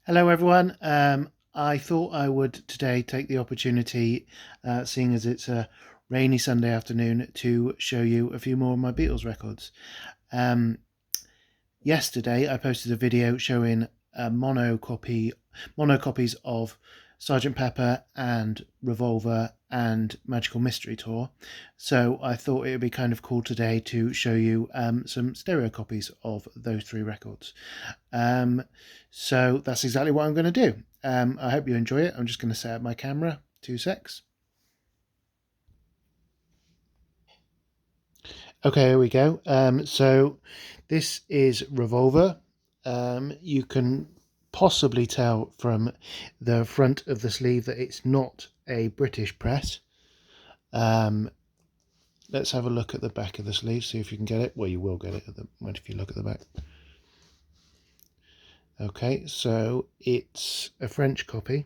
Hello everyone. I thought I would today take the opportunity, seeing as it's a rainy Sunday afternoon, to show you a few more of my Beatles records. Um, Yesterday I posted a video showing mono copies of Sgt Pepper and Revolver and Magical Mystery Tour. So I thought it would be kind of cool today to show you some stereo copies of those three records. So that's exactly what I'm going to do. I hope you enjoy it. I'm just going to set up my camera. 2 secs. Okay, here we go. So this is Revolver. You can possibly tell from the front of the sleeve that it's not a British press. Let's have a look at the back of the sleeve, see if you can get it. Well, you will get it if you look at the back. Okay, so it's a French copy.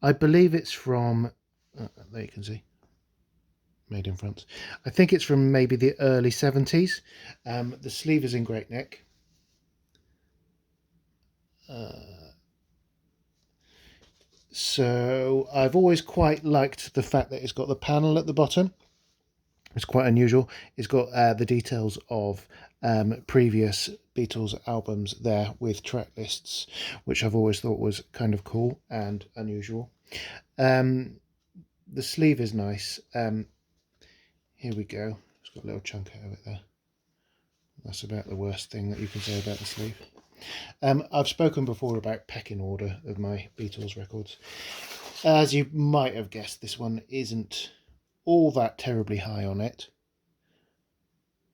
I believe it's from, there you can see, made in France. I think it's from maybe the early 70s. The sleeve is in great neck. So I've always quite liked the fact that it's got the panel at the bottom. It's quite unusual. It's got the details of previous Beatles albums there with track lists, which I've always thought was kind of cool and unusual. The sleeve is nice. Here we go. It's got a little chunk out of it there. That's about the worst thing that you can say about the sleeve. I've spoken before about pecking order of my Beatles records. As you might have guessed, this one isn't all that terribly high on it,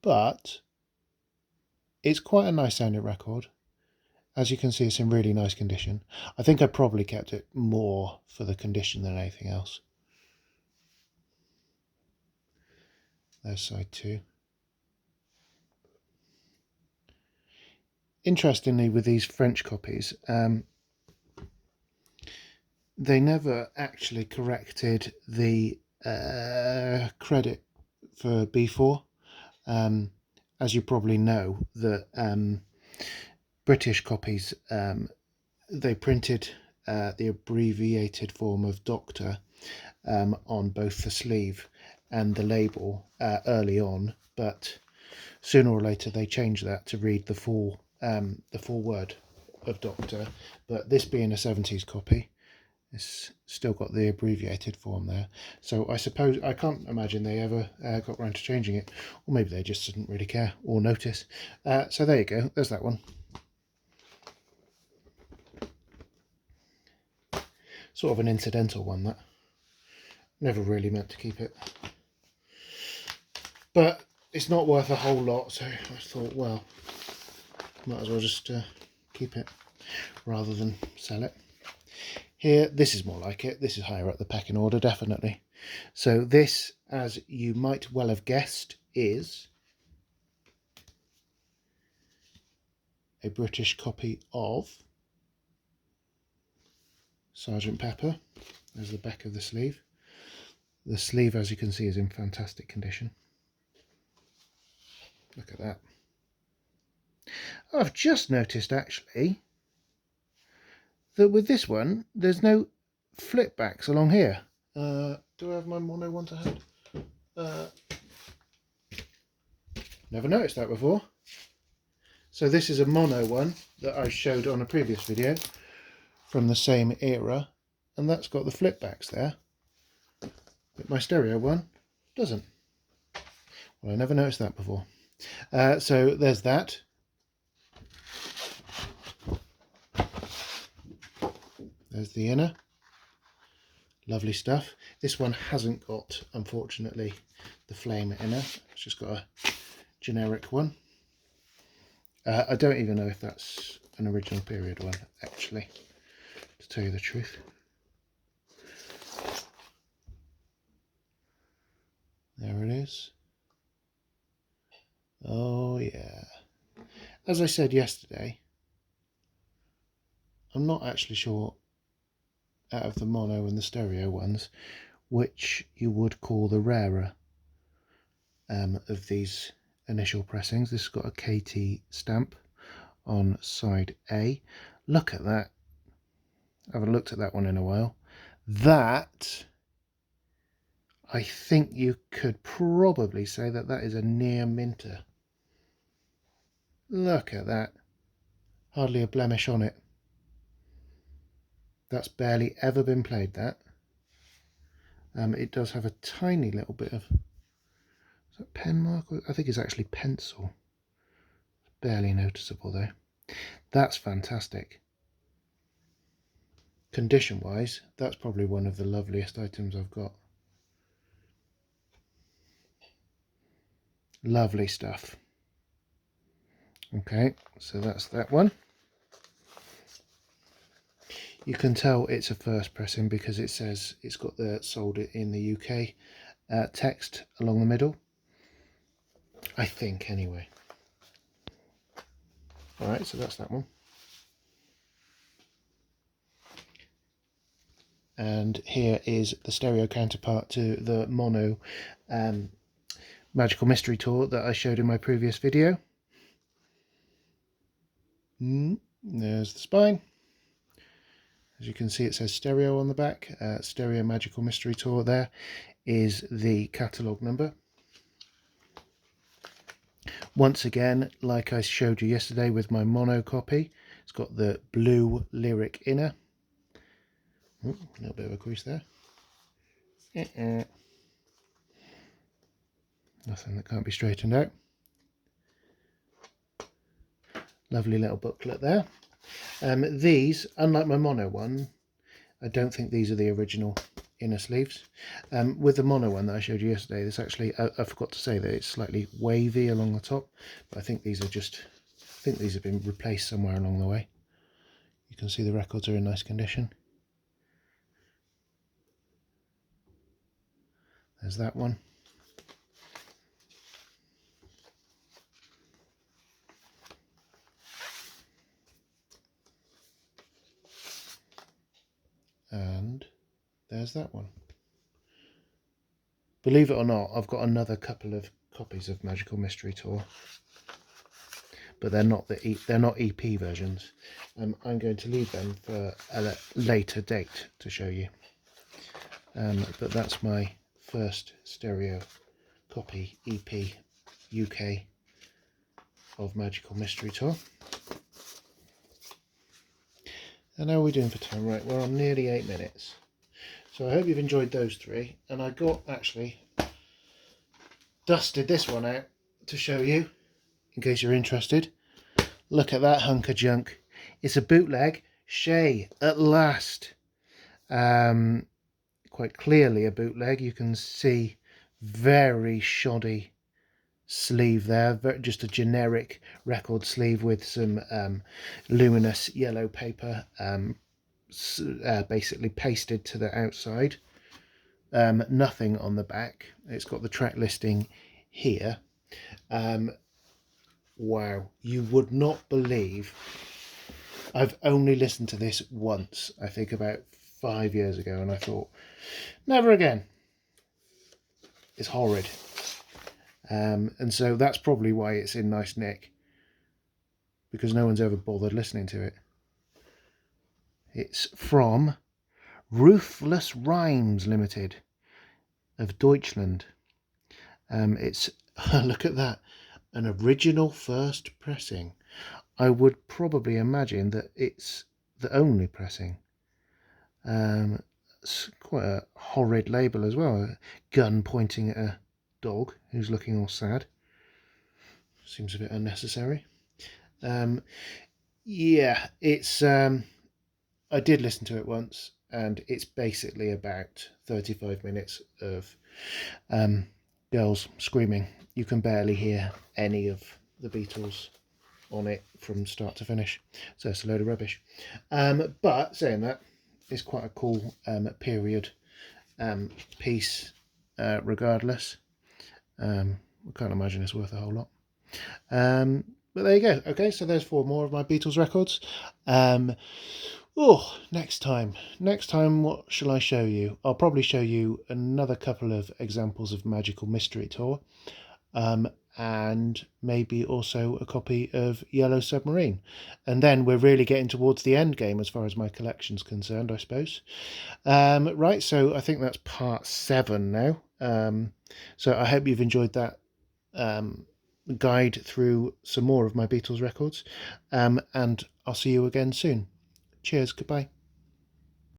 but it's quite a nice sounding record. As you can see, it's in really nice condition. I think I probably kept it more for the condition than anything else. There's side 2. Interestingly, with these French copies, they never actually corrected the credit for B4. As you probably know, the British copies, they printed the abbreviated form of Doctor on both the sleeve and the label early on, but sooner or later they changed that to read the full word of Doctor. But this being a 70s copy, it's still got the abbreviated form there. So I suppose, I can't imagine they ever got around to changing it, or maybe they just didn't really care or notice. So there you go, there's that one. Sort of an incidental one, that. Never really meant to keep it. But it's not worth a whole lot, so I thought, well, might as well just keep it rather than sell it. Here, this is more like it. This is higher up the pecking order, definitely. So this, as you might well have guessed, is a British copy of Sgt Pepper. There's the back of the sleeve. The sleeve, as you can see, is in fantastic condition. Look at that. I've just noticed, actually, that with this one, there's no flip backs along here. Do I have my mono one to hand? Never noticed that before. So this is a mono one that I showed on a previous video from the same era, and that's got the flip backs there, but my stereo one doesn't. Well, I never noticed that before. So there's that. There's the inner. Lovely stuff. This one hasn't got, unfortunately, the flame inner. It's just got a generic one. I don't even know if that's an original period one, actually, to tell you the truth. There it is. Oh yeah. As I said yesterday, I'm not actually sure, out of the mono and the stereo ones, which you would call the rarer of these initial pressings. This has got a KT stamp on side A. Look at that. I haven't looked at that one in a while. That, I think you could probably say that that is a near minter. Look at that. Hardly a blemish on it. That's barely ever been played, that. It does have a tiny little bit of, is that pen mark? I think it's actually pencil. Barely noticeable though. That's fantastic. Condition wise, that's probably one of the loveliest items I've got. Lovely stuff. Okay, so that's that one. You can tell it's a first pressing because it says it's got the sold in the UK text along the middle. I think anyway. Alright, so that's that one. And here is the stereo counterpart to the mono Magical Mystery Tour that I showed in my previous video. There's the spine. As you can see, it says stereo on the back. Stereo Magical Mystery Tour there is the catalogue number. Once again, like I showed you yesterday with my mono copy, it's got the blue lyric inner. A little bit of a crease there. Nothing that can't be straightened out. Lovely little booklet there. These, unlike my mono one, I don't think these are the original inner sleeves. With the mono one that I showed you yesterday, this actually, I forgot to say that it's slightly wavy along the top, but I think these are just, I think these have been replaced somewhere along the way. You can see the records are in nice condition. There's that one. And there's that one. Believe it or not, I've got another couple of copies of Magical Mystery Tour, but they're not they're not EP versions. I'm going to leave them for a later date to show you. But that's my first stereo copy EP UK of Magical Mystery Tour. And how are we doing for time? Right, we're on nearly 8 minutes. So I hope you've enjoyed those three. And I got actually dusted this one out to show you, in case you're interested. Look at that hunk of junk. It's a bootleg Shay at last. Quite clearly a bootleg. You can see very shoddy sleeve there, just a generic record sleeve with some luminous yellow paper basically pasted to the outside. Nothing on the back. It's got the track listing here. Wow, you would not believe, I've only listened to this once, I think about 5 years ago, and I thought, never again. It's horrid. And so that's probably why it's in nice nick, because no one's ever bothered listening to it. It's from Ruthless Rhymes Limited of Deutschland. It's, look at that, an original first pressing. I would probably imagine that it's the only pressing. It's quite a horrid label as well. A gun pointing at a dog who's looking all sad. Seems a bit unnecessary. Yeah, it's I did listen to it once, and it's basically about 35 minutes of girls screaming. You can barely hear any of the Beatles on it from start to finish, so it's a load of rubbish. But saying that, it's quite a cool period piece regardless. I can't imagine it's worth a whole lot. But there you go. Okay, so there's 4 more of my Beatles records. Next time what shall I show you? I'll probably show you another couple of examples of Magical Mystery Tour, and maybe also a copy of Yellow Submarine. And then we're really getting towards the end game as far as my collection's concerned, I suppose. Right, so I think that's part 7 now. So I hope you've enjoyed that guide through some more of my Beatles records, and I'll see you again soon. Cheers, goodbye.